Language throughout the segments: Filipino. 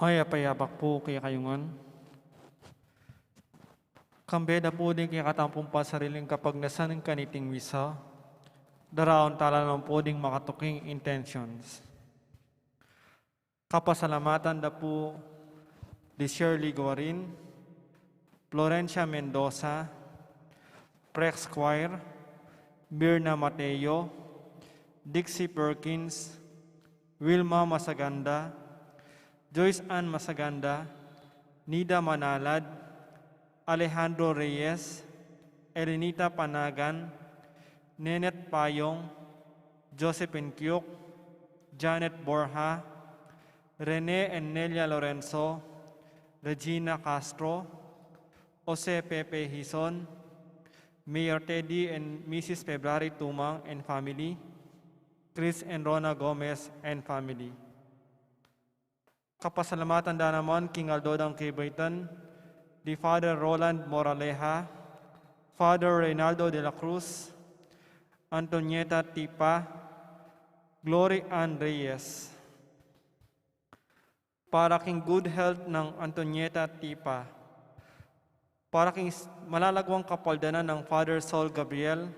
Ay, payapak po kaya kayungan. Kambeda po din kaya katampong pasariling kapag nasanin kaniting wisa, daraon tala naman po ding makatuking intentions. Kapasalamatan da po di Shirley Gorin, Florencia Mendoza, Prex Choir, Birna Mateo, Dixie Perkins, Wilma Masaganda, Joyce Ann Masaganda, Nida Manalad, Alejandro Reyes, Elenita Panagan, Nenet Payong, Josephine Kyuk, Janet Borja, Rene Enelia Lorenzo, Regina Castro, Jose Pepe Hison, Mayor Teddy and Mrs. February Tumang and family, Chris and Rona Gomez and family. Kapasalamatan da naman King Aldodang Kibaitan, di Father Roland Moraleja, Father Reynaldo de la Cruz, Antonieta Tipa, Glory Ann Reyes. Para king good health ng Antonieta Tipa, para king malalagwang kapaldanan ng Father Saul Gabriel,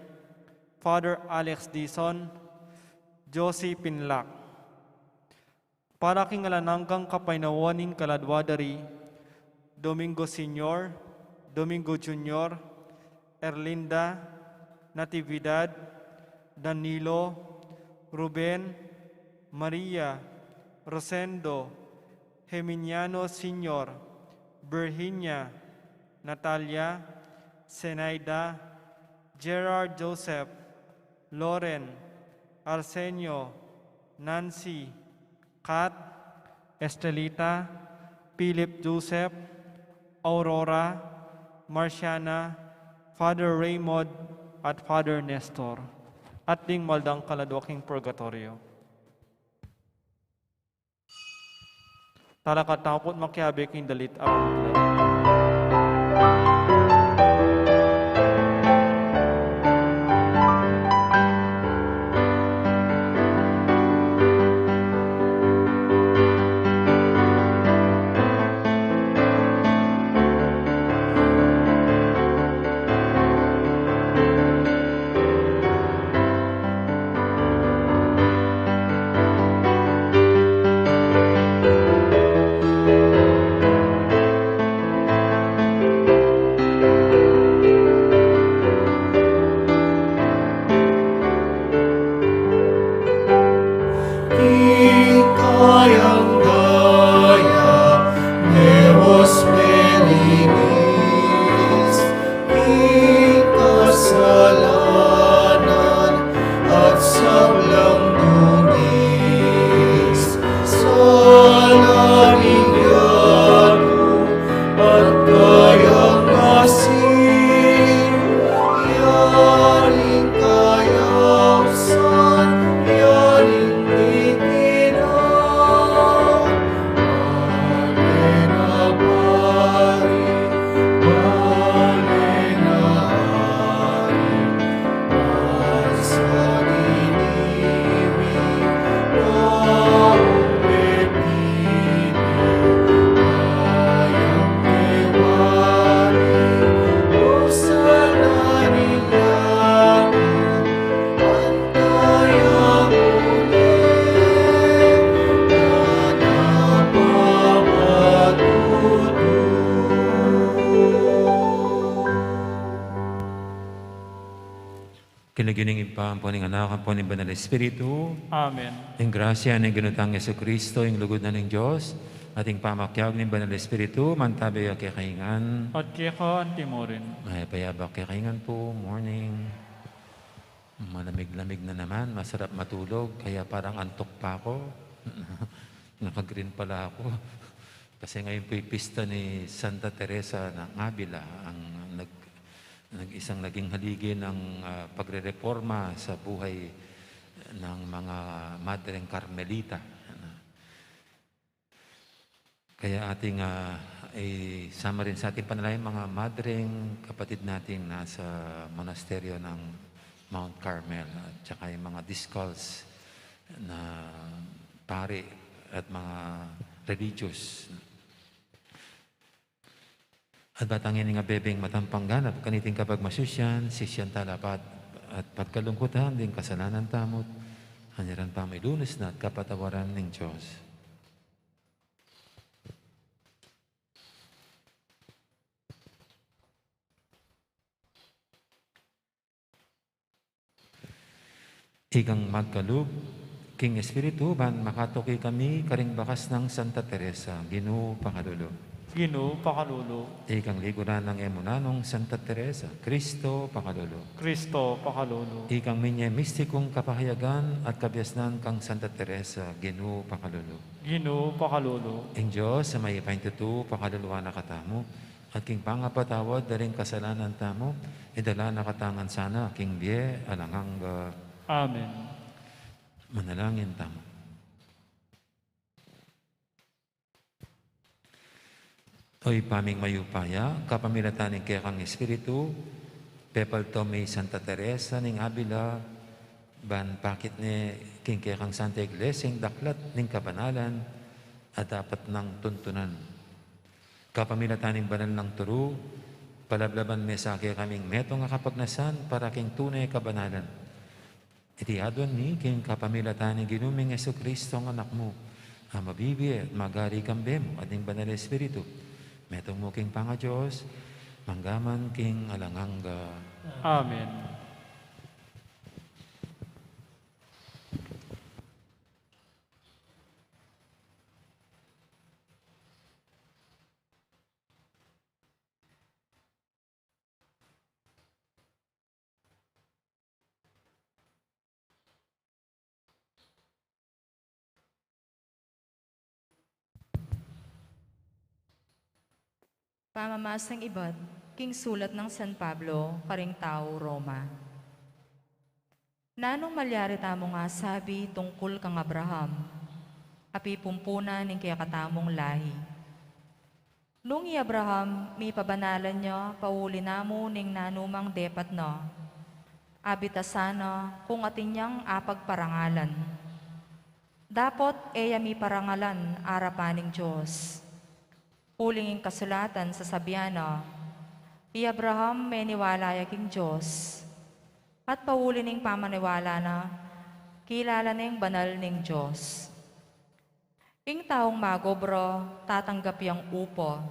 Father Alex Dison, Josie Pinlac. Para king alananggang kapainawaning kaladwadari, Domingo Senior, Domingo Jr., Erlinda, Natividad, Danilo, Ruben, Maria, Rosendo, Geminiano Sr., Virginia, Natalia, Zenaida, Gerard Joseph, Loren, Arsenio, Nancy, Kat, Estelita, Philip Joseph, Aurora, Marciana, Father Raymond, at Father Nestor, at ding maldang kaladwaking purgatorio. Talakatapot makihabik in dalit aron Kinaginingin pa ang po ng anak, ang po ng Banal na Espiritu, Amen. ang grasya ng ginutang Yesu Kristo, yung lugod na ng Diyos, ating pamakyag ng Banal na Espiritu, mantabi ang kikahingan, At kiko ang timorin. may payabak kikahingan po, morning, malamig-lamig na naman, masarap matulog, kaya parang antok pa ako, nakagreen pala ako, kasi ngayon po yung pista ni Santa Teresa ng Avila, ang isang naging haligi ng pagrereforma sa buhay ng mga Madreng Carmelita. Kaya ating isama rin sa ating panalangin mga Madreng kapatid nating nasa monasteryo ng Mount Carmel at saka yung mga discals na pari at mga religious. At batangin nga bebeng matampang ganap, kaniting kapag masusyan, sisyan talapat, at pagkalungkutan din kasalanan tamot, haniran pa may lunas na at kapatawaran ng Diyos. Ikang magkalug, King Espiritu, ban makatuki kami, karing bakas ng Santa Teresa, Ginoo Pangalulo. Ginoo Pakalulu. Ikang liguran ng emunanong Santa Teresa, Kristo Pangalulo. Kristo Pakalulu. Ikang minye mistikong kapahayagan at kabiasnan kang Santa Teresa, Ginoo Pangalulo. Ginoo Pakalulu. Ang Diyos sa may paintutu, pakaluluwa na katamo, at king pangapatawad daring kasalanan tamo, idala na katangan sana, king biye, alangang Amen. manalangin tamo. Oy paming mayupaya, kapamilatan ng kaya kang Espiritu, Pepal Tomei Santa Teresa ning Avila, ban pakit ni king kaya kang Santa Iglesia, daklat ning kabanalan, at dapat ng tuntunan. Kapamilatan ng banal ng turu, palablaban me sa kaya kaming meto nga kapagnasan para king tunay kabanalan. Iti adwan ni king kapamilatan ng ginuming Yesu Kristo ang anak mo, mabibi at magari kambem at ng banal Espiritu. Metong mo king panga Diyos, manggaman king alanganga. Amen. Pamamasang ibad, king sulat ng San Pablo, karing tao, Roma. Nanong malyari tamo nga sabi tungkol kang Abraham, api pumpuna ning kaya katamong lahi. Nung i Abraham, mi pabanalan niya, pauli namo ning nanumang depat no, abitasana kung atin niyang apagparangalan. Dapot eya mi parangalan arapaning Diyos. Hulingin kasulatan sa sabiana, i Abraham may niwala yaking Diyos, at pauli ning pamaniwala na, kilala ning banal ning Diyos. Ing taong magobro, tatanggap yang upo.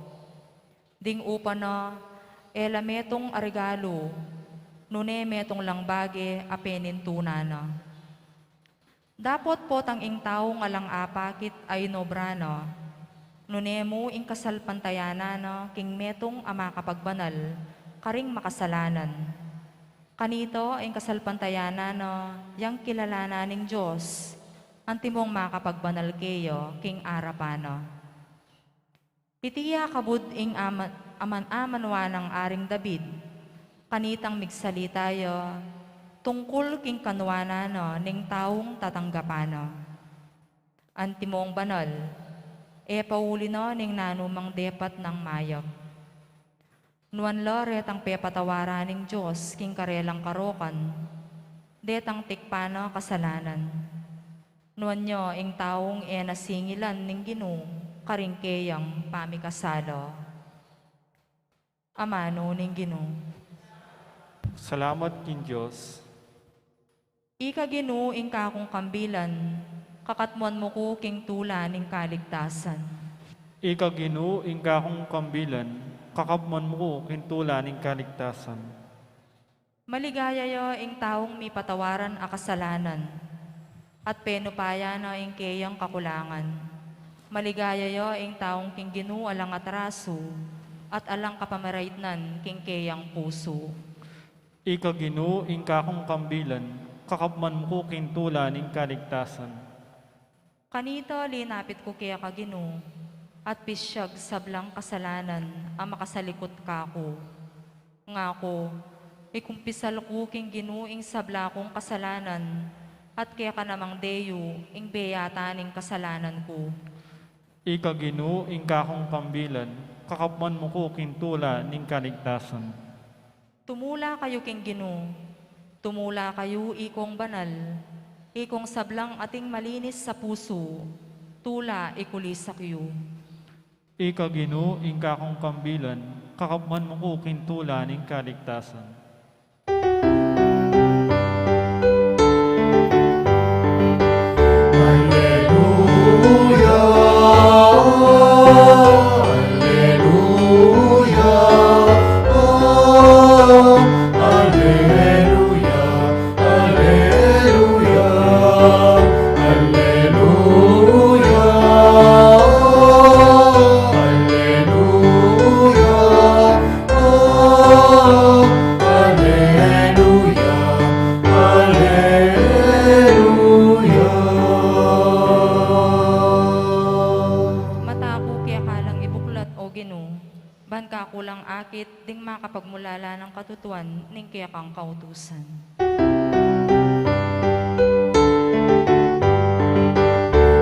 Ding upa na, ela metong arigalo, nune metong langbage apenin tunana. Dapot po tang ing taong alang apakit ay nobrana, nunemo ing kasalpantayana no, king metong ama kapagbanal, karing makasalanan. Kanito ing kasalpantayana no, yang kilalana ning Diyos, antimong makapagbanal kayo, king arapano. Itiya kabud ing aman-amanwa ng aring David, kanitang migsalita yo, tungkol king kanwana no, ning taong tatanggapano. Antimong banal, pauli no ning nanumang depat ng mayag. Nuan loret ang pepatawaran ning Diyos king karelang karokan, detang tikpano kasalanan. Nuan nyo ing taong nasingilan ning Ginoo, karingkeyang pamikasalo. Amano ning Ginoo. Salamat king Diyos. Ika Ginoo ing kakong kambilan, kakatmuan mo ko king tula ning kaligtasan. Ika Ginoo ing kakong kambilan, kakapman mo ko kintula ning kaligtasan. Maligaya yo ing taong mi patawaran a kasalanan, at penupaya no ing keyang kakulangan. Maligaya yo ing taong king Ginoo alang atraso, at alang kapamaraitnan king keyang puso. Ika Ginoo ing kakong kambilan, kakapman mo ko kintula ning kaligtasan. Kanito linapit ko kaya ka Ginoo, at pisyag sablang kasalanan ang makasalikot ka ko. Nga ko, ikumpisal ko king Ginoo ing sabla kong kasalanan, at kaya ka namang deyo ing beyata ning kasalanan ko. Ika Ginoo ing kakong kambilan, kakapman mo ko kintula ning kaligtasan. Tumula kayo king Ginoo, tumula kayo ikong banal, ikong sablang ating malinis sa puso, tula ikulisak yu. Ika Ginoo ing kakong kambilan, kakapman mo ko kintula ning kaligtasan. Makapagmulala ng katutuan ning kaya kang kautusan.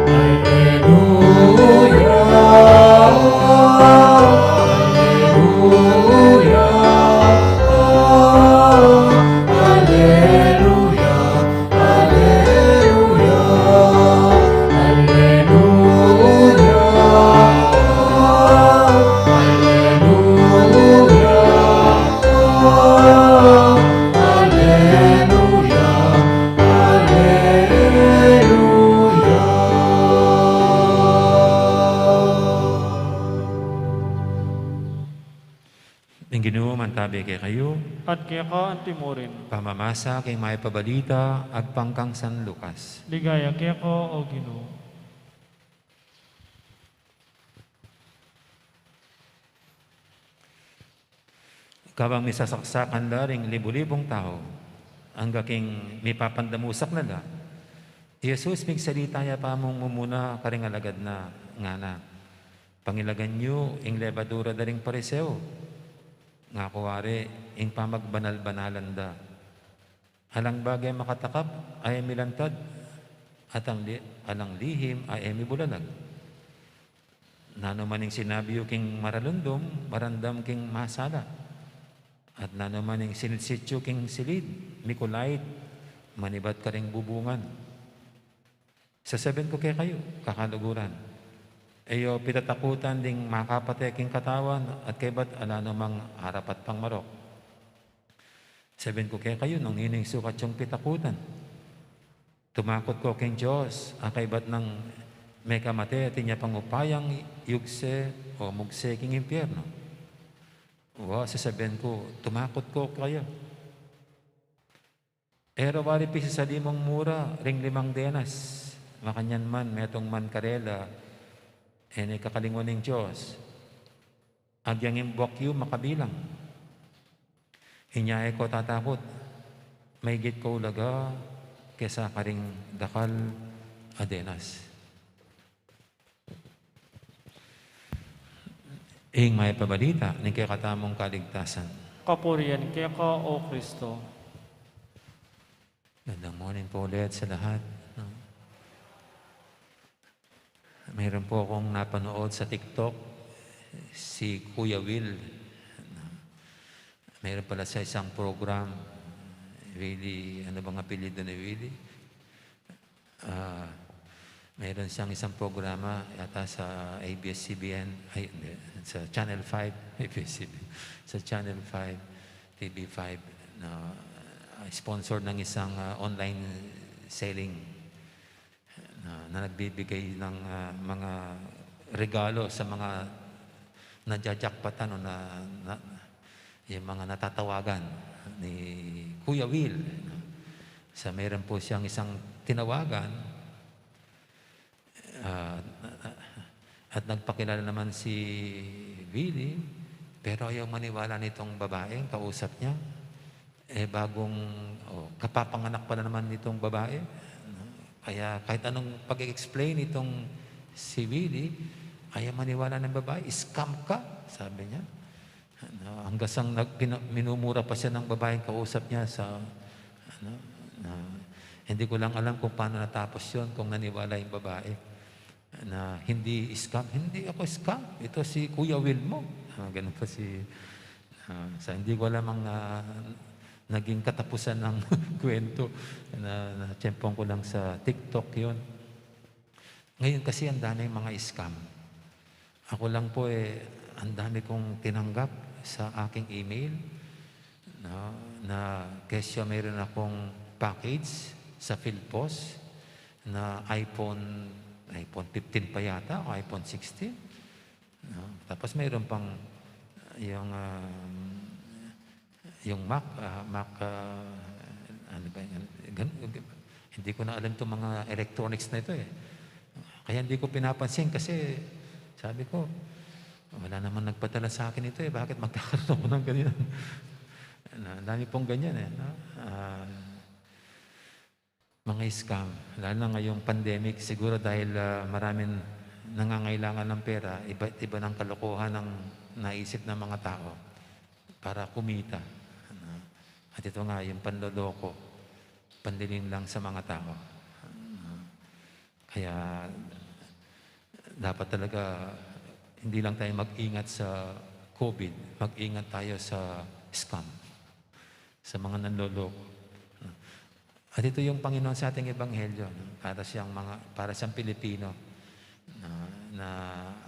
Alleluia. Ang Ginoo man tabi kay kayo, at kaya ka ang timurin. pamamasa kay may pabalita ag pangkang San Lucas. Ligaya kaya ko, O Ginoo. Kabang misasaksakan la ring libu-libong tao, ang gaking may papandamusak na la, Jesus migsalita ya pa mong mumuna karing alagad na ngana. Pangilagan nyo ing lebadura daring pariseo, nga kuwari ing pamagbanal-banalan da. Alang bagay makatakap ay milantad, at alang lihim ay mibulalag. Nano maning sinabi yu king maralundom, marandam king masala. At nano maning sinitsityo king silid, mikulait, manibat ka ring bubungan. Sasabihin ko kay kayo, kakaluguran. Eyo pitatakutan ding makapateking katawan at kay ba't ala namang harap at pangmarok. Sabihin ko kay kayo, nung ining sukat yung pitakutan. Tumakot ko king Diyos, ang kay ba't nang may kamate at inya pangupayang yugse o mugse king impyerno. Sasabihin ko, tumakot ko kayo. Ero wari pisi sa limang mura, ring 5 denas. Makanyan man, metong man karela, ene kakalingon ng Diyos. Agyang imbok yu makabilang. Hinyae ko tatakot. May git ko ulaga kesa karing dakal adenas. Ing may pabalita ni kay katamong kaligtasan. Kapurian kaya ka, O Kristo. Gandang morning po ulit sa lahat. Mayroon po akong napanood sa TikTok, si Kuya Will. Mayroon pala sa isang program, Willie, ano bang apelido ni Willie? Mayroon siyang isang programa yata sa ABS-CBN, sa Channel 5, ABS-CBN, sa Channel 5, TV5, na sponsor ng isang online selling na nagbibigay ng mga regalo sa mga nadjajakpatan o yung mga natatawagan ni Kuya Will. Sa mayroon po siyang isang tinawagan at nagpakilala naman si Willie, pero ayaw maniwala nitong babaeng kausap niya. Bagong kapapanganak pa na naman nitong babae. Kaya kahit anong pag-explain itong si Willie, ayaw maniwala ng babae, scam ka, sabi niya. Hanggang sang minumura pa siya ng babaeng kausap niya sa hindi ko lang alam kung paano natapos yun, kung naniwala yung babae na hindi scam. Hindi ako scam, ito si Kuya Will mo. Ganun pa hindi ko alam ang naging katapusan ng kwento na tiyempong ko lang sa TikTok yun. Ngayon kasi ang dami mga scam. Ako lang po ang dami kong tinanggap sa aking email na kesyo mayroon akong package sa Philpos na iPhone 15 pa yata o iPhone 16. Tapos mayroon pang yung Mac, ano ba yan? Hindi ko na alam itong mga electronics na ito Kaya hindi ko pinapansin kasi sabi ko, wala naman nagpadala sa akin ito Bakit magkakaroon ako ng ganyan? Dami pong ganyan mga scam. Lalo na ngayong pandemic, siguro dahil maraming nangangailangan ng pera, iba't iba ng kalokohan ng naisip ng mga tao para kumita. At ito nga, yung panloloko, pandilim lang sa mga tao. Kaya dapat talaga hindi lang tayo mag-ingat sa COVID, mag-ingat tayo sa scam, sa mga nanloloko. At ito yung Panginoon sa ating ebanghelyo, para siyang Pilipino, na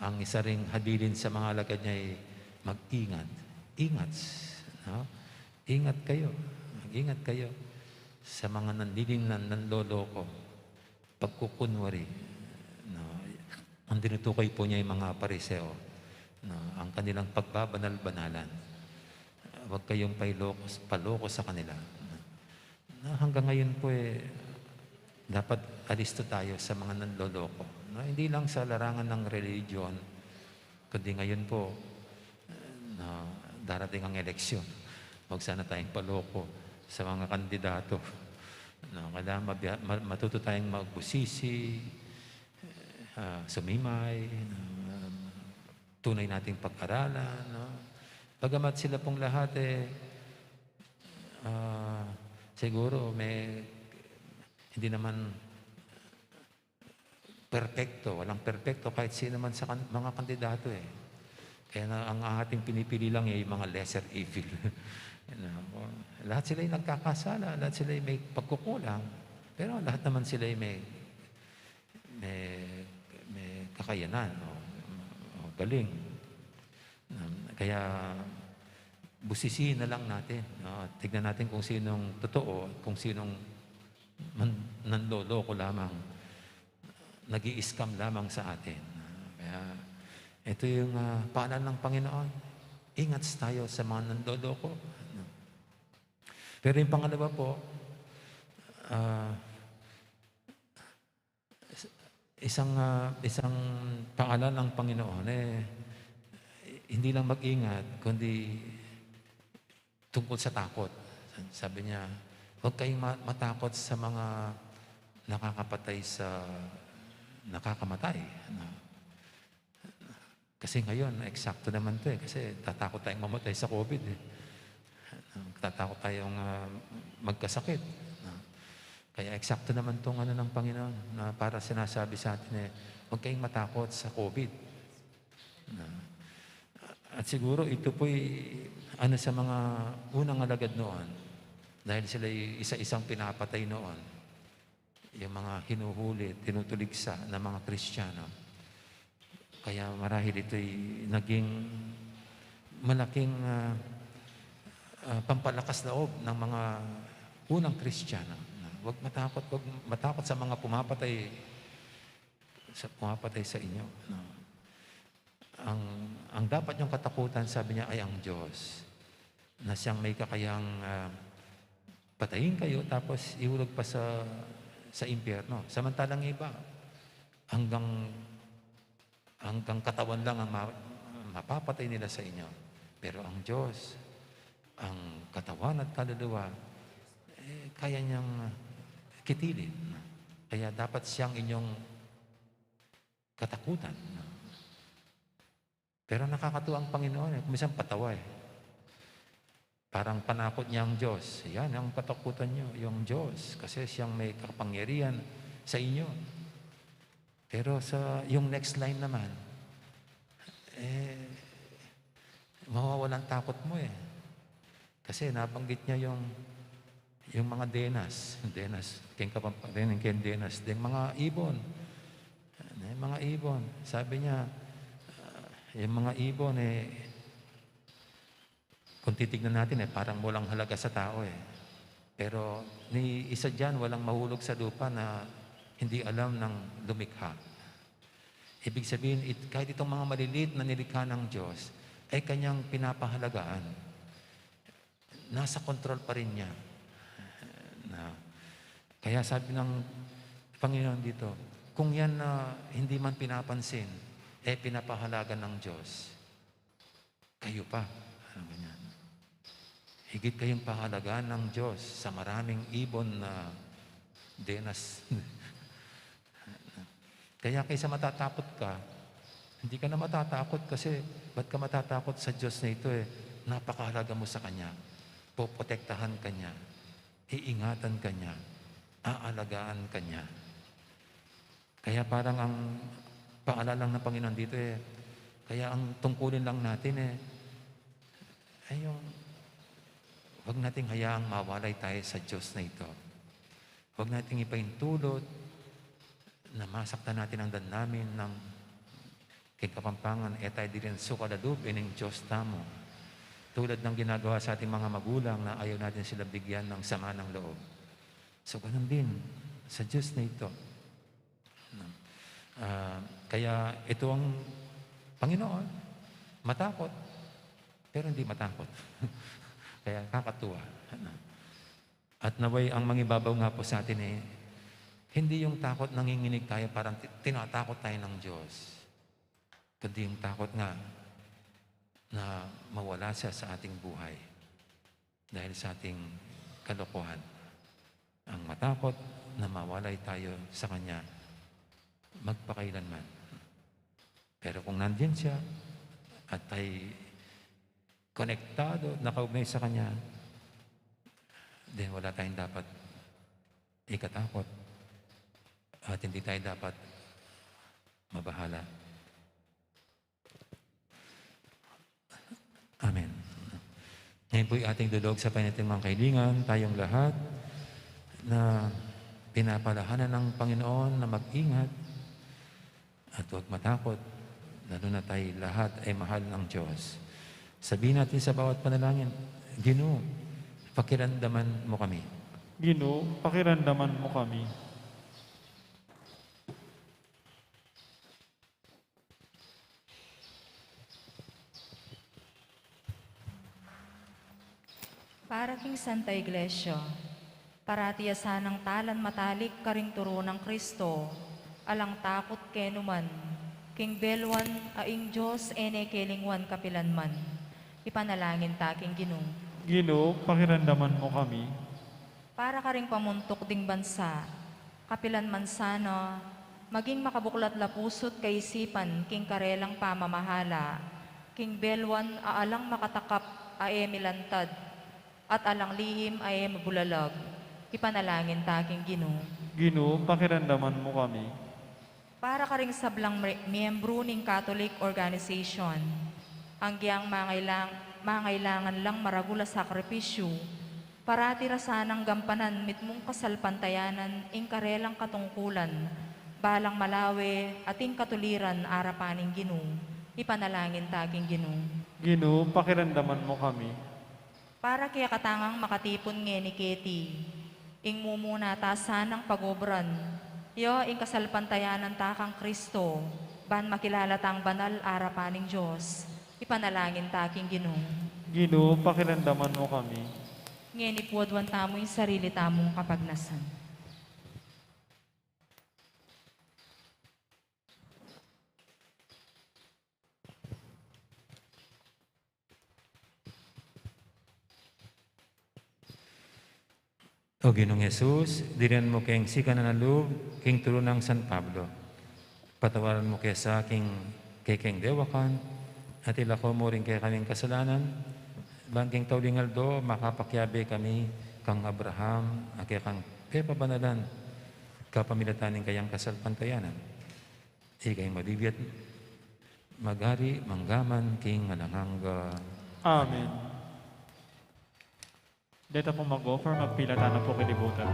ang isa ring habilin sa mga alagad niya ay mag-ingat. Ingat kayo. Mag-ingat kayo sa mga nanloloko, pagkukunwari. Ang dinutukoy po niya yung mga pariseo, ang kanilang pagbabanal-banalan. huwag kayong paloko sa kanila. Na hanggang ngayon po dapat alisto tayo sa mga nanloloko. Na hindi lang sa larangan ng religion, kundi ngayon po na darating ang eleksyon. Huwag sana tayong paloko sa mga kandidato. Na kailangan matuto tayong magbusisi, sumimay, tunay nating pag-aralan. No? Bagamat sila pong lahat siguro hindi naman perpekto, walang perpekto kahit sino man sa mga kandidato Kaya ang ating pinipili lang yung mga lesser evil. Lahat sila ay nagkakasala, lahat sila ay may pagkukulang, pero lahat naman sila ay may kakayanan o galing. Kaya busisiin na lang natin. Tignan natin kung sinong totoo at kung sinong nanloloko lamang, nag-i-scam lamang sa atin. Kaya ito yung paanan ng Panginoon. Ingat tayo sa mga nanloloko. Pero yung pangalawa po, isang paanan ng Panginoon hindi lang mag-ingat, kundi tungkol sa takot. Sabi niya, huwag kayong matakot sa mga nakakamatay. Kasi ngayon, eksakto naman ito kasi tatakot tayong mamatay sa COVID. Tatakot tayong magkasakit. Kaya eksakto naman itong ng Panginoon na para sinasabi sa atin huwag kayong matakot sa COVID. At siguro ito po'y sa mga unang alagad noon dahil sila isa-isang pinapatay noon. Yung mga hinuhuli, tinutuligsa ng mga Kristiyano. Kaya marahil ito'y naging malaking pampalakas loob ng mga unang Kristiyano. Huwag matakot sa mga pumapatay sa inyo. Ang dapat niyong katakutan, sabi niya, ay ang Diyos. Na siyang may kakayang patayin kayo tapos ihulog pa sa impyerno. Samantalang iba, hanggang katawan lang ang mapapatay nila sa inyo. Pero ang Diyos, ang katawan at kaluluwa, kaya niyang kitilin. Kaya dapat siyang inyong katakutan. Pero nakakatuwa ang Panginoon. Kuminsan patawa Parang panakot niya ang Diyos. Yan ang katakutan niyo, yung Diyos. Kasi siyang may kapangyarihan sa inyo. Pero sa yung next line naman, mawawalan takot mo Kasi nabanggit niya yung mga Denas, king Denas, yung mga ibon. Mga ibon. Sabi niya, yung mga ibon kung titignan natin parang walang halaga sa tao Pero ni isa dyan, walang mahulog sa lupa na hindi alam ng lumikha. Ibig sabihin, kahit itong mga maliliit na nilikha ng Diyos, ay kanyang pinapahalagaan. Nasa kontrol pa rin niya. Kaya sabi ng Panginoon dito, kung yan na hindi man pinapansin, pinapahalaga ng Diyos, kayo pa. Ganyan. Higit kayong pahalagaan ng Diyos sa maraming ibon na Denas. Kaya kaysa matatakot ka, hindi ka na matatakot kasi ba't ka matatakot sa Diyos na ito napakahalaga mo sa Kanya. Poprotektahan ka niya. Iingatan ka niya. Aalagaan ka niya. Kaya parang ang paalala ng Panginoon dito kaya ang tungkulin lang natin ay yung huwag nating hayaang mawalay tayo sa Diyos na ito. Huwag nating ipaintulot na masaktan natin ang damdamin ng kikapampangan tayo din sukalalub ng Diyos tamo. Tulad ng ginagawa sa ating mga magulang na ayaw natin sila bigyan ng sama ng loob. So ganun din sa Diyos na ito. Kaya ito ang Panginoon, matakot, pero hindi matakot. Kaya kakatuwa. At naway ang mangibabaw nga po sa atin hindi yung takot nanginginig tayo, parang tinatakot tayo ng Diyos. Kundi yung takot nga na mawala siya sa ating buhay dahil sa ating kalokohan. Ang matakot na mawalay tayo sa Kanya magpakailanman. Pero kung nandyan siya at ay konektado, nakaugnay sa Kanya, then wala tayong dapat ikatakot at hindi tayo dapat mabahala. Amen. Ngayon po'y ating dudog sa paniting mga kaibigan, tayong lahat na pinapalahanan ng Panginoon na mag-ingat at huwag matakot, lalo na tayo lahat ay mahal ng Diyos. Sabihin natin sa bawat panalangin, Ginoo, pakiramdaman mo kami. Ginoo, pakiramdaman mo kami. Para king Santa Iglesia, paratiyasan ng talan matalik karing turo ng Kristo, alang takot kenuman, king belwan aing Diyos ene kelingwan kapilanman, ipanalangin taking Ginoo. Ginoo, pakiramdaman mo kami. Para karing pamuntok ding bansa, kapilanman sana, maging makabuklat la pusot kaisipan king karelang pamamahala, king belwan aalang makatakap ae milantad, at alang lihim ay mabulalag, ipanalangin taking Ginoo. Ginoo, pakiramdaman mo kami. Para karing sablang miyembro ning Catholic Organization, ang giyang mangailangan lang maragula sakripisyo, parati rasanang gampanan mitmong kasalpantayanan ing karelang katungkulan, balang malawe ating katuliran arapaning Ginoo, ipanalangin taking Ginoo. Ginoo, pakiramdaman mo kami. Para kaya katangang makatipon nge ni Keti, ing mumuna tasan ng pagobran, yo ing kasalpantayanan takang Kristo, ban makilala tang banal arapaning Diyos, ipanalangin taking Ginoo. Ginoo, pakiramdaman mo kami. Nge ni puwadwan tamo yung sarili tamong kapagnasan. O Ginoong Jesus, dirian mo keng sika na nalug, king tulo ng San Pablo. Patawaran mo kaya sa aking keng dewakan, at ilako mo rin kaya kaming kasalanan. Bangking taulingal do, makapakyabe kami kang Abraham, kaya kang Pepa Banalan, kapamilatanin kayang kasalpantayanan. Ikay mabibiyat, magari, manggaman, king alanganga. Amen. Dito po mag-offer, magpilata na po kilibutan.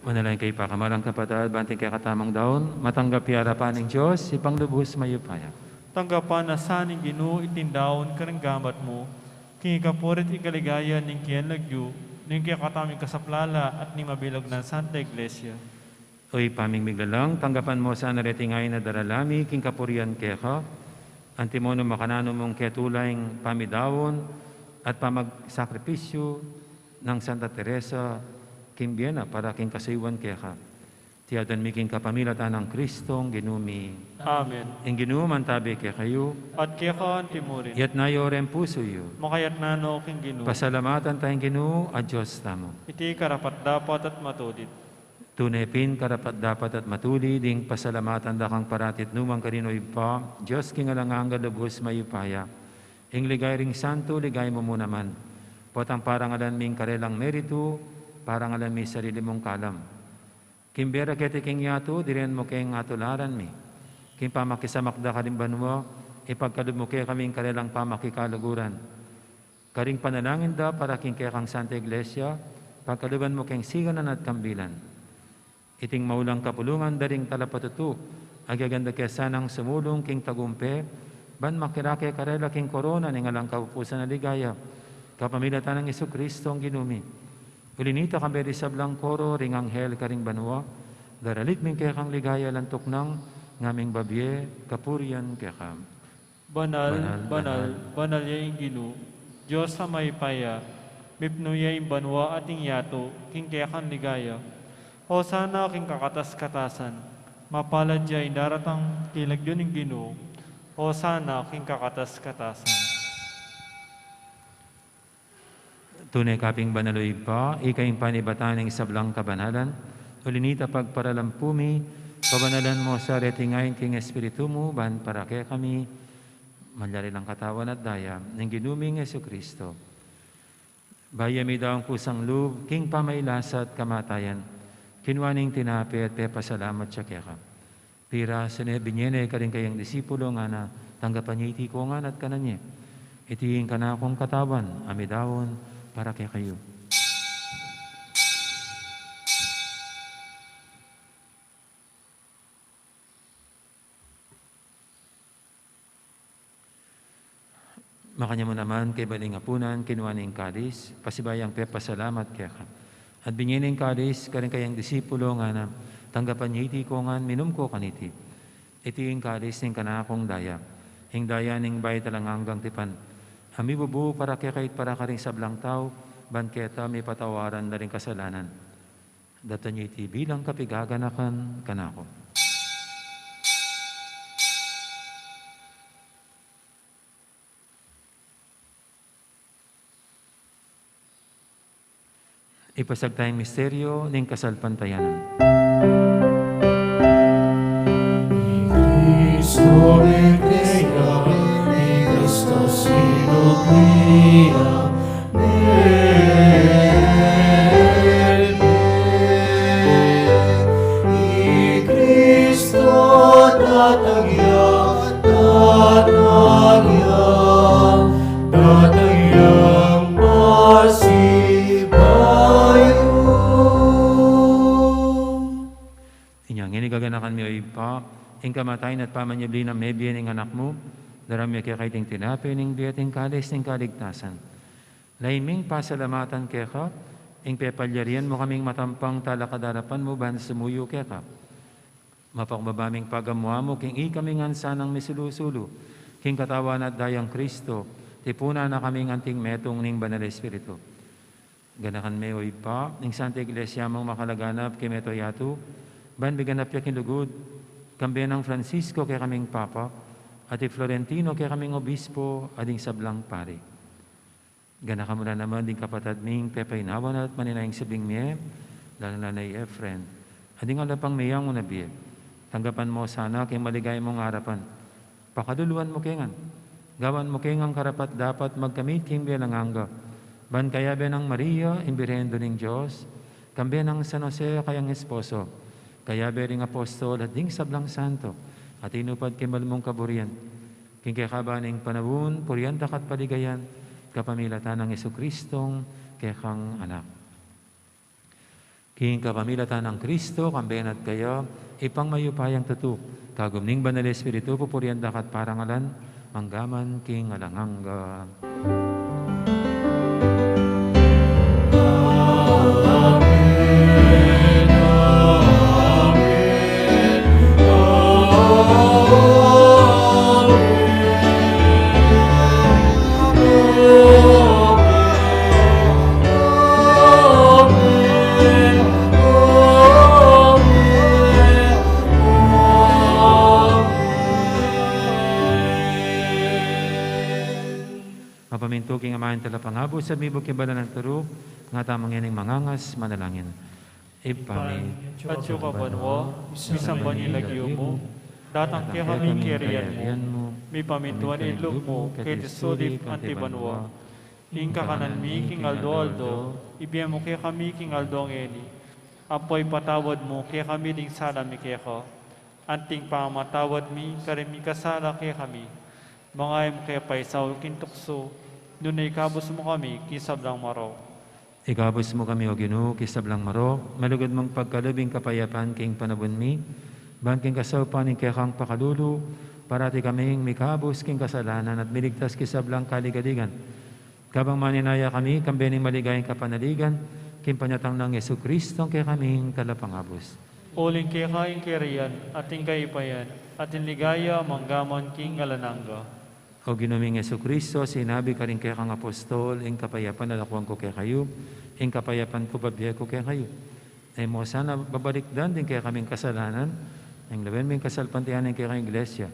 Manalangin kay pakamalang kapatid, banting kay katamang daon, matanggap harapan ng Diyos, ipang lubos mayupaya. Tanggapan na saning Ginoo itindaon karang gamat mo, kini kapurit ikaligaya ning kiyan lagyo, ning kaya kataming kasaplala at ning mabilog ng Santa Iglesia. Oy paming miglalang, tanggapan mo sa naretingay na daralami, king kapurian keka, antimono makanano mong ketulaing pamidawon at pamagsakripisyo ng Santa Teresa, kimbiena para king kasaywan keka. Tiyadan mi king kapamilatan ng Kristong ginumi. Amen. Ing ginuman tabi kaya kayo, At kaya ka ang timurin, yat nayo rin puso yo. makayat nano king Ginoo, Pasalamatan tayong Ginoo, a Diyos tamo. iti karapat dapat at matudit. Tunepin, karapat dapat at matuli, ding pasalamatan da kang paratit numang karinoy pa, Diyos king alangang galubos mayupaya. Ing ligay ring santo, ligay mo mo naman. Potang parangalan ming karelang merito, parangalan mi sarili mong kalam. Kimbera kete king yato, diren mo keng atularan mi. Kim pamakisamakda kalimban mo, ipagkalub mo kaya kaming karelang pamakikalaguran. Karing panalangin da para king kaya kang Santa Iglesia, pagkaluban mo keng siganan at kambilan. Iting maulang kapulungan daring talapatutu, agaganda kaya sanang sumulong king tagumpe, ban makirake karela king korona ning alang kapupusan na ligaya, kapamilatan ng Isu Kristo ang ginumi. Ulinita kamberi sablang koro, ring anghel karing banwa, daralit ming kaya kang ligaya lantok ng ngaming babye, kapurian kaya kam. Banal, Banal, banal, banal yaing Ginoo, Diyos sa may paya, mipno yaing banwa ating yato, king kaya kang ligaya. O sana king kakatas-katasan, mapalad yaing daratang kilagyo ng Ginoo, o sana king kakatas-katasan. Tunay kaping banaloy pa, ikaing panibatan ng sablang kabanalan, ulinita pagparalampumi, pabanalan mo sa retingayin king Espiritu mo, ban para kaya kami, malyari lang katawan at daya, ng ginuming Yesu Kristo. Bayami daw ang kusang loob, king pamailasa at kamatayan, kinwaning tinapi at pepasalamat siya kaya ka. Pira sa binyene ka rin kayang disipulo nga na tanggapan niya iti ko nga at kananye. Itiin ka na akong katawan, amidawon, para kaya kayo. Makanya mo naman kay baling apunan, kinuha ng kadis, pasibayang pepasalamat kaya ka. At binyaning kadis, karing kayang disipulo nga na tanggapan niya iti ko nga, minum ko kaniti. Iti yung kadis ng kanakong daya. Hing daya ning bay talang hanggang tipan. Ami bubu para kaya kahit para karing sablang tao, banketa may patawaran na rin kasalanan. Data niya iti bilang kapigaganakan kanako. Ipasag tayong misteryo ng kasalpantayanan. Cristo Ecclesia, ni Cristo Sinoglia, ni Cristo tatagya, tatagyang pasibayo. Inyang inigaganakan mi o ipa, ing kamatayin at pamanyabli na mebyen ng anak mo, darami kaya kaiting tinapi ng biyating kalis ng kaligtasan. Laiming pasalamatan kaya ka, ing pepalyarian mo kaming matampang talakadarapan mo ban sumuyo kaya ka. Mapakbabaming pagamuha mo, king ikaming ansanang misilusulo, king katawan at dayang Kristo, tipuna na kaming anting metong ning banal Espiritu. Ganakan me o ipa, ing Santa Iglesia mong makalaganap kay meto yato, ban biganap yakin lugod, kambiyan ng Francisco kaya kaming Papa, at Florentino kaya kaming Obispo, ading sablang pari. Gana ka muna naman din kapatad ming pepainawan at maninayang sabing miye, lalo na na Efren. Ading alapang miyang unabiye. Tanggapan mo sana kay maligay mong harapan. Pakaduluan mo kengan. Gawan mo kengang karapat dapat magkamit king bilang angga. Ban kaya ng Maria, imbirendo ng Diyos, kambiyan ng San Jose kayang esposo, kaya bering apostol at ding sablang santo, at inupad kimalmong kaburian. King kakabaning panawun, puryantak at paligayan, kapamilatan ng Jesu Kristong kekang anak. King kapamilatan ng Kristo, kambenat kayo, ipang mayupayang tutu. Kagumning banal Espiritu, pupurian dakat parangalan, manggaman king alangangga. Mapaminto king amahin talapangabo sa mibog kibala ng turo, nga tamang yaning mangangas, manalangin. Ipami, At banwo, misang banilagyo mo, datang kaya kami kiriyan mo, may pamintuan ilog mo, kay tisulip antibanwa. Ingka kanan mi king aldo, ibiyan mo kaya kami king aldo ang eni. Apoy patawad mo, kaya kami ding sala mi kaya ko. Anting pamatawad mi, karimi kasala kaya kami. Mangayam kaya paisaw kintukso, dunay kabos mo kami, kisablang maro. Igabos mo kami o Ginoo, kisablang maro, malugod mong pagkalubing kapayapan king panabon mi, bangking kasawpan ning kekang pakalulu, parati kaming mikabos king kasalanan at miligtas kisablang kaligaligan. Kabang maninaya kami, kambening maligayang kapanaligan, king panyatang ng Yesu Kristo, kaya kaming kalapangabos. Uling kaya kaing kiriyan, ating kaipayan, ating ligaya, manggaman king alananga. O ginuming Yesu Kristo, sinabi ka rin kaya kang apostol, ing kapayapan nalakuan ko kaya kayo, ing kapayapan ko babiyay ko kaya kayo. Ay mo sana babalikdan din kaya kaming kasalanan, ang lawen mo yung kasalpantianin kaya kayong iglesia.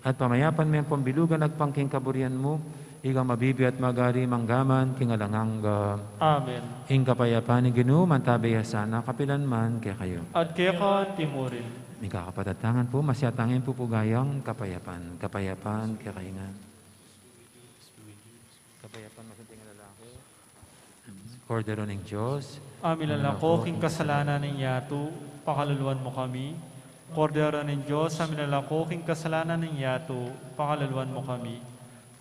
At pamayapan mo yung pambilugan nagpangking kaburian mo, ikaw mabibi at magari manggaman, kingalangangga. Amen. Ing kapayapan ni Ginoo, mantabaya sana, kapilan man kaya kayo. At kaya ka timurin. May kakapatatangan po, masyatangin po pugayang kapayapan. Kapayapan kaya kayo nga. Kapayapan masunting lalaki. Kordero ng Diyos. Amin lalako, king kasalanan ng yato, pakaluluan mo kami. Kordero ng Diyos, amin lalako, king kasalanan ng yato, pakaluluan mo kami.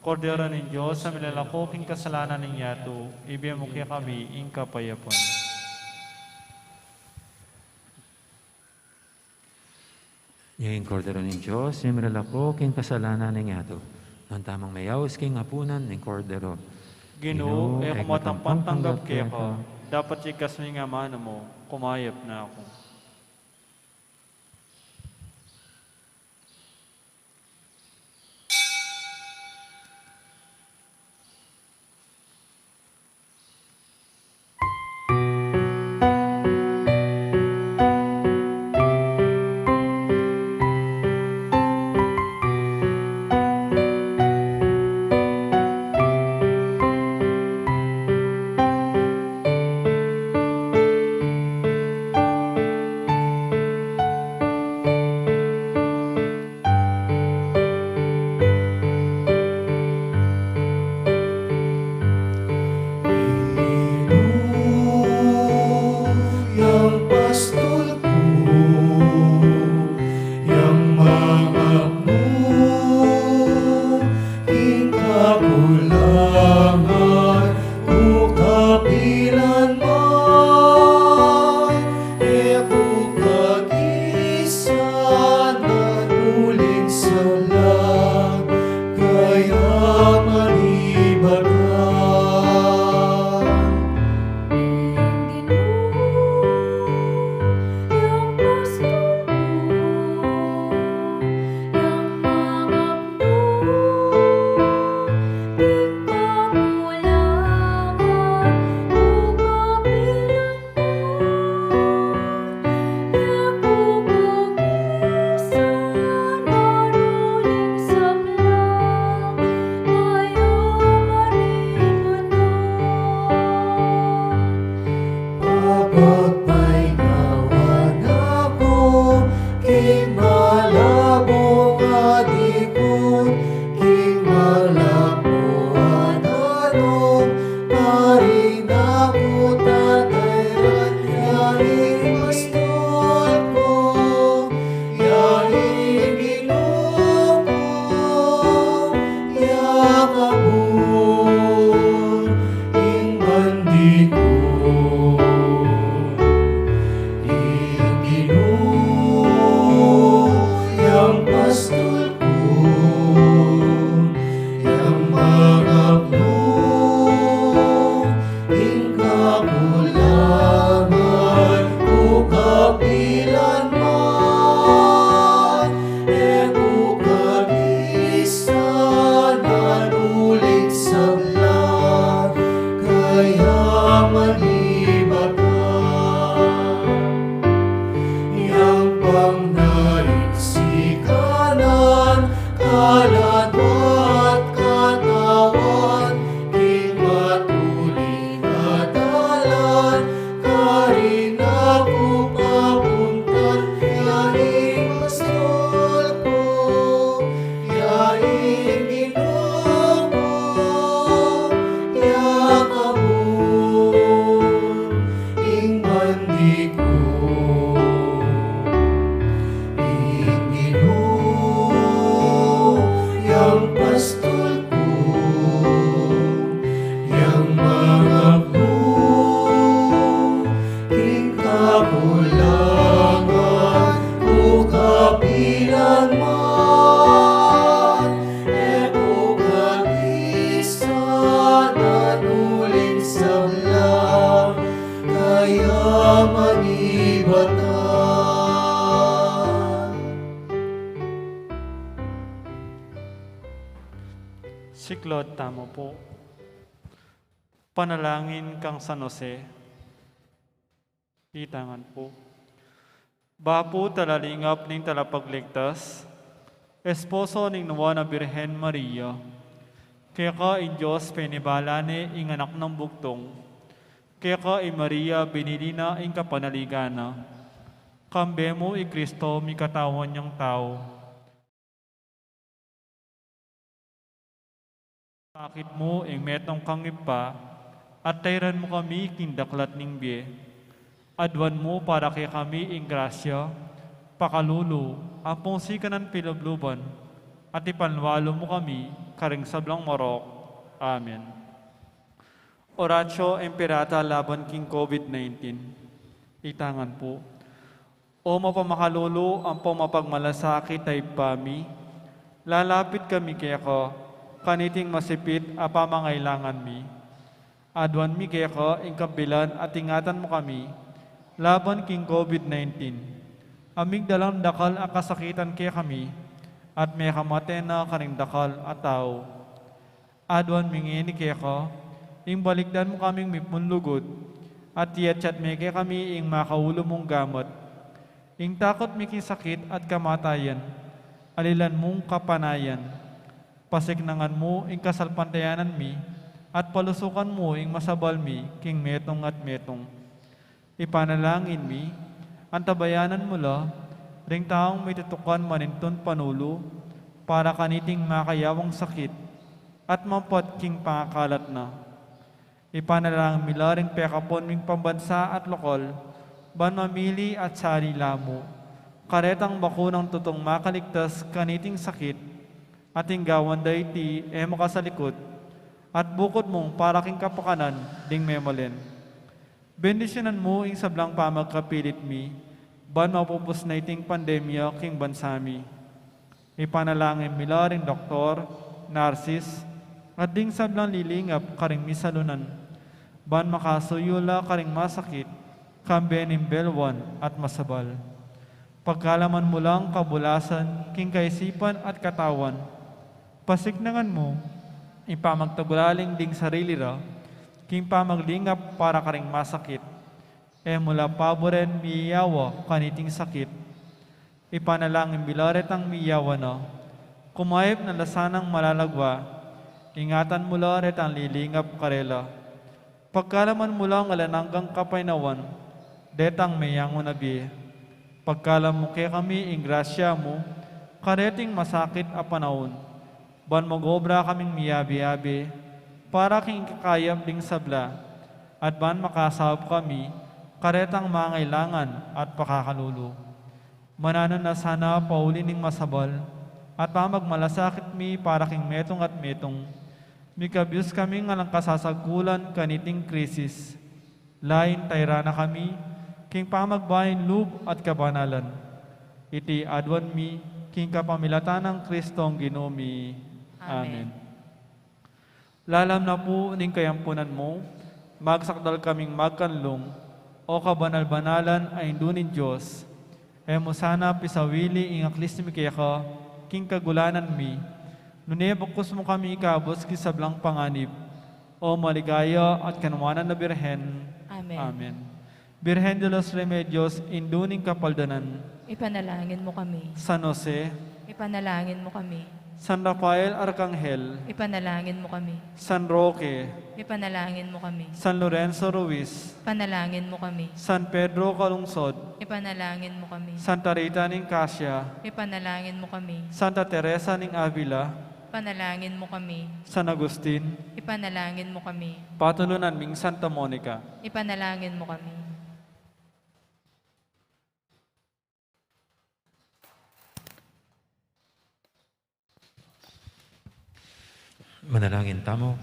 Kordero ng Diyos, amin lalako, king kasalanan ng yato, ibiyan mo kaya kami, ing kapayapan. Yung Kordero ng Diyos, yung milalako, king kasalanan ng yato. Nang tamang mayaws, king hapunan ng Kordero. Ginoo, e kumatampan tanggap kaya ko, dapat ikas mo yung amana mo, kumayap na ako. kakulangan ku kapilanman, eko kagisan at ulit sabla, kaya manibat yang pangnaisikanan, kalatwat katawan, king matuling kadalan, karin ako papuntat, yaing pastol ko, yaing Ginoo, yakamon, ing mandi ko. Yang pastol ko, yang mga king kakulangan ku kapilanman, eko kagisan at uling sabla, kaya manibatan. Siklod tamo po. Panalangin kang San Jose. Itangan po. Bapo talalingap ning talapagligtas, esposo ning nawa na Birhen Maria, kaya ka in Diyos penibalane ing anak ng bugtong, kaya ka in Maria binilina ing kapanaligana, kambe mo i Kristo mi katawan niyang tao. Sakit mo ing metong kangipa, at tayran mo kami kindaklat ning biye. Adwan mo para kay kami ing grasya, pakalulu, apong sikanan pilabluban, at ipanwalo mo kami, karing sablang marok. Amen. Oratio Imperata laban king COVID-19. Itangan po. O mapamakalulu, ang pumapagmalasakit ay pami, lalapit kami kaya ko, kaniting masipit apamangailangan mi. Adwan mi keko ing kabilan at ingatan mo kami, laban king COVID-19. Amig dalang dakal akasakitan kaya kami, at may kamate na kaning dakal at tao. Adwan mingini keko, ing balikdan mo kaming mipunlugod, at tiyatsyat mi kaya kami ing makaulo mong gamot. Ing takot mi king sakit at kamatayan, alilan mong kapanayan. Pasignangan mo ing kasalpantayanan mi, at palusukan mo ing masabal mi, king metong at metong. Ipanalangin mi, antabayanan mo la, ring taong may tutukan maninton panulo, para kaniting makayawang sakit, at mampot king pangakalat na. Ipanalangin mi la ring pekapon ming pambansa at lokal, ban mamili at sarila mo, karetang bakunang tutong makaligtas kaniting sakit, ating gawan dayti makasalikod, at bukod mong para king kapakanan ding memalen. Bendisyonan mo ing sablang pamagkapilit mi, ban mapupus na iting pandemya king bansami. Ipanalangin mila ring doktor, narsis, at ding sablang lilingap karing misalunan, ban makasuyula karing masakit, kambenim belwan at masabal. Pagkalaman mo lang kabulasan, king kaisipan at katawan, pasignangan mo, ipamagtagulaling ding sarili ra, king pamaglingap para karing masakit, mula paboren miyawa kaniting sakit. Ipanalangin bilaret ang miyawa na, kumayip na lasanang malalagwa, ingatan mo laret ang lilingap karela. Pagkalaman mo lang alananggang kapainawan, detang mayango na biye. Pagkalam mo kaya kami ing grasya mo, kareting masakit a panahon, ban magobra kaming miyabi-yabi, para king kakayap ding sabla, at ban makasahab kami, karetang mangailangan at pakakalulu. Mananan na sana paulining masabal, at pamagmalasakit mi para king metong at metong, mikabyus kami nga lang kasasagulan kaniting krisis. Lain tayra na kami, king pamagbayin lub at kabanalan. Iti adwan mi, king kapamilatan ng Kristong Ginomi. Amen. Lalam na po ning kayampunan mo, magsakdal kaming magkanlong, o kabanal-banalan ay indunin Diyos. Emo sana pisawili ing aklis mi kaya ka, king kagulanan mi, nunebukos mo kami ikabos kisablang panganib, o maligaya at kanwanan na Birhen. Amen. Amen. Birhen de los Remedios, induning kapaldanan. Ipanalangin mo kami. San Jose, Ipanalangin mo kami. San Rafael Arcangel, Ipanalangin mo kami. San Roque, Ipanalangin mo kami. San Lorenzo Ruiz, Ipanalangin mo kami. San Pedro Calungsod, Ipanalangin mo kami. Santa Rita ning Casia, Ipanalangin mo kami. Santa Teresa ning Avila, Ipanalangin mo kami. San Agustin, Ipanalangin mo kami. patulunan ming Santa Monica. Ipanalangin mo kami. Manalangin tamo.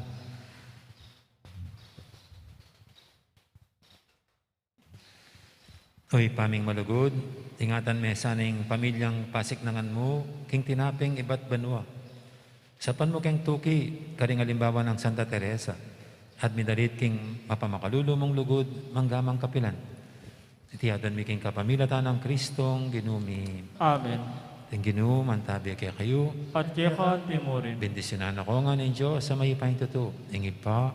Oy, paming malugod, ingatan me saning pamilyang pasiknangan mo, king tinaping iba't banwa. Sapan mo keng tuki, karing alimbawa ng Santa Teresa, at midalit king mapamakalulo mong lugod, manggamang kapilan. Itiyadan mi king kapamilatan ng Kristong ginumi. Amen. Ting ginum, antabi kaya kayo, At kaya timurin. bendisyonan ako nga ng Diyos sa may pahintuto. Ingit pa,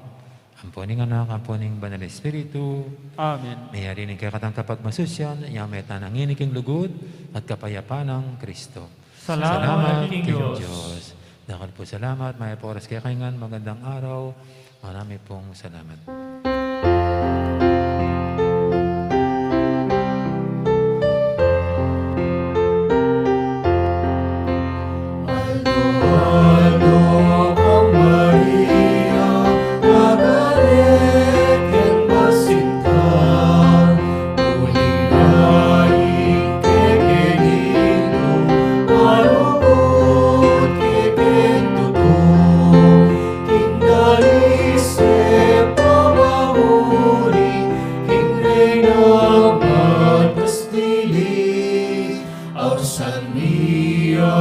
amponing anak, amponing banal Espiritu, Amen. mayari ng kakatang kapag masusyan, yameta ng iniking lugod at kapayapaan ng Kristo. Salamat, King King Diyos. Diyos. Dakal po salamat, may oras kaya kaingan, magandang araw, marami pong salamat. Aldo kang Maria, magalit yang masinta, uliain kekenito, maruput kekentuto, kindalise pamahuri, king reina batas dili, ausan mia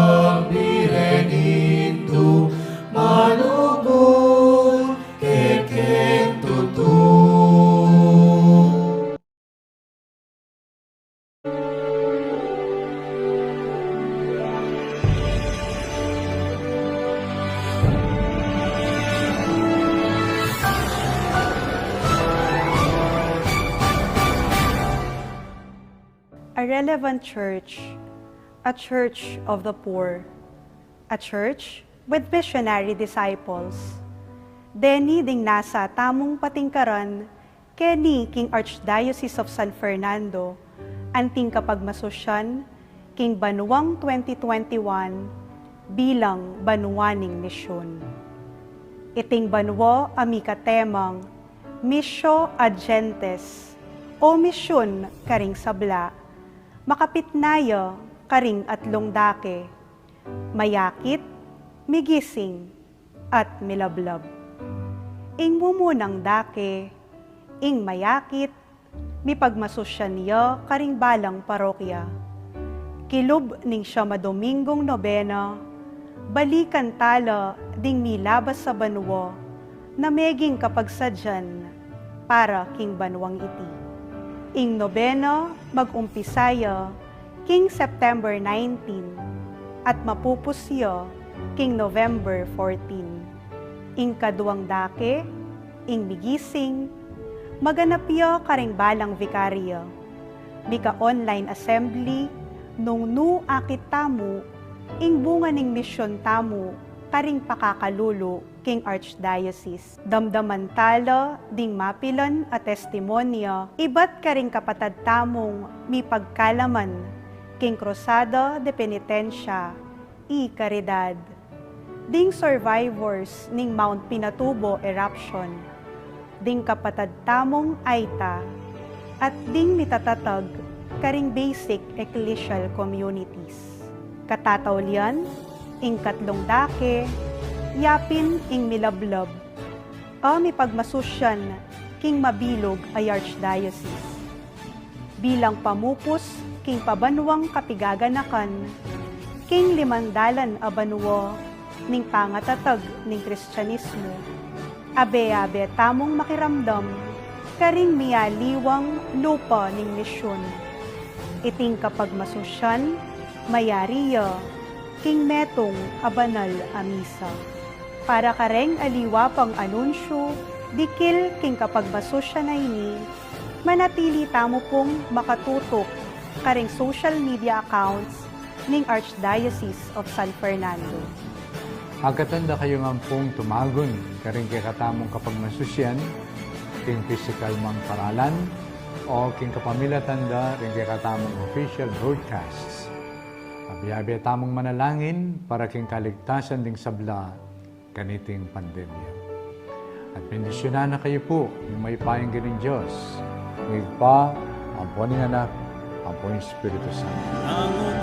birenintu, malubur kekentuto. A relevant church, a church of the poor, a church with visionary disciples. Deni ding nasa tamong patingkaran, keni King Archdiocese of San Fernando, anting kapagmasosyan, King Banuang 2021, bilang banuaning misyon. Iting banwa amika temang, Missio Agentes, o misyon karing sabla, makapitnaya karing atlong dake, mayakit, migising, at milablab. Ing mumunang dake, ing mayakit, mipagmasusyan niya karing balang parokya. Kilub ning siya madomingong nobena, balikan tala ding milabas sa banwa, na meging kapagsadyan para king banwang iti. Ing nobena mag-umpisaya king September 19 at mapupusya king November 14. Ing kaduang dake, ing migising, maganapya karing balang vikarya. Mika online assembly nung nu akit tamu, ing bunga ning misyon tamu, karing pakakalulo king Archdiocese. Damdaman tala, ding mapilan at testimonya, iba't karing kapatad tamong mi pagkalaman, king Cruzada de Penitencia, i Caridad. Ding survivors ning Mount Pinatubo eruption, ding kapatad tamong Aita, at ding mitatatag karing basic ecclesial communities. Katatawlian, ing katlong dake, yapin ing milablab, o mipagmasusyan king mabilog ay Archdiocese. Bilang pamupos king pabanwang kapigaganakan, king limandalan a banwa ning pangatatag ning Kristyanismo, abe-abe tamong makiramdam karing miyaliwang lupa ning misyon. Iting kapag masusyan, mayariya, king metong abanal amisa. Para kareng aliwa pang anunsyo, dikil king kapag masusyan na ini, manatili tamo pong makatutok karing social media accounts ning Archdiocese of San Fernando. Agkatanda kayo nga pong tumagon, karing kakatamong kapag masusyan, king physical mang paralan, o king kapamilatanda, ring kakatamong official broadcasts. Abiyabi tamong manalangin para king kaligtasan ding sabla kaniting pandemya. At bendisyonan na kayo po yung may payang ganing Diyos. Ngayod pa, ang po ng anak, ang po ng Espiritu Santo.